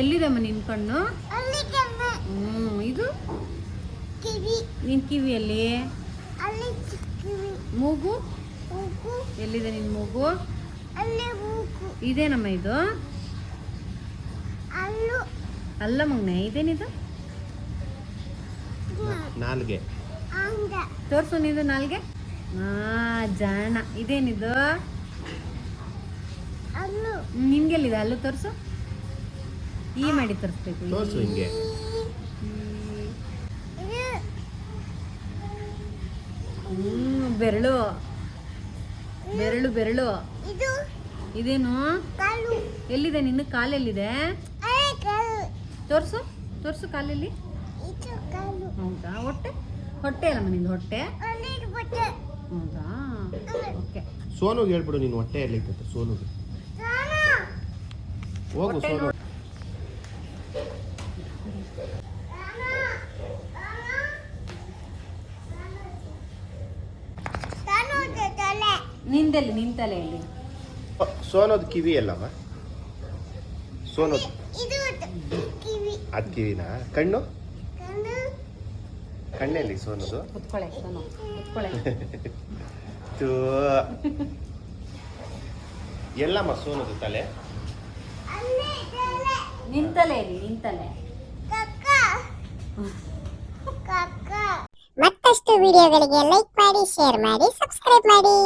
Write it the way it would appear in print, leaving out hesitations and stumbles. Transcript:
ಎಲ್ಲಿದಮ್ಮ ನಿನ್ ಕಣ್ಣು? ಇದು ನಿನ್ ಕಿವಿಯಲ್ಲಿ. ಮೂಗು ಎಲ್ಲಿದೆ ನಿನ್ ಮೂಗು? ಇದೇನಮ್ಮ ಇದು? ಅಲ್ಲ ಮಗ್ನೆ, ಇದೇನಿದು? ನಾಲ್ಗೆ ತೋರ್ಸು ನಿಂದು ನಾಲ್ಗೆ. ಜಾಣ. ಇದೇನಿದು? ನಿನ್ಗೆಲ್ಲಿದೆ ಅಲ್ಲು? ತೋರ್ಸು. ಈ ಮಾಡಿ ತೋರಿಸ್ಬೇಕು. ತೋರ್ಸು ಹಿಂಗೆ. ಬೆರಳು ಬೆರಳು ಬೆರಳು. ಇದೇನು? ಎಲ್ಲಿದೆ ನಿನ್ನ ಕಾಲೆಲ್ಲಿದೆ? ತೋರ್ಸು ತೋರ್ಸು ಕಾಲಲ್ಲಿ. ಹೌದಾ? ಹೊಟ್ಟೆ ಹೊಟ್ಟೆ ಅಲ್ಲಮ್ಮ ನಿಂದು? ಹೊಟ್ಟೆ ಹೌದಾ? ಓಕೆ. ಸೋನುಗೆ ಹೇಳ್ಬಿಡು ನೀನು ಹೊಟ್ಟೆ ಎಲ್ಲಿರ್ತದೆ ಸೋನುಗೆ. ಹೋಗು ಸೋನು. ನಿಂದೆಲ್ಲಿ? ನಿನ್ ತಲೆಯಲ್ಲಿ. ಸೋನೋದು ಕಿವಿ ಅಲ್ಲಮ್ಮ? ಸೋನೋದು ಅದು ಕಿವಿನಾ? ಕಣ್ಣು ಕಣ್ಣೆಲ್ಲಿ ಸೋನೋದು? ಕುತ್ಕೊಳ್ಳೆ ಸೋನು, ಕುತ್ಕೊಳ್ಳೆ. ಎಲ್ಲಮ್ಮ ಸೋನೋದು ತಲೆ? ನಿನ್ ತಲೆಯಲ್ಲಿ. ನಿನ್ ತಲೆ. ಮತ್ತಷ್ಟು ವಿಡಿಯೋಗಳಿಗೆ ಲೈಕ್ ಮಾಡಿ, ಶೇರ್ ಮಾಡಿ, ಸಬ್ಸ್ಕ್ರೈಬ್ ಮಾಡಿ.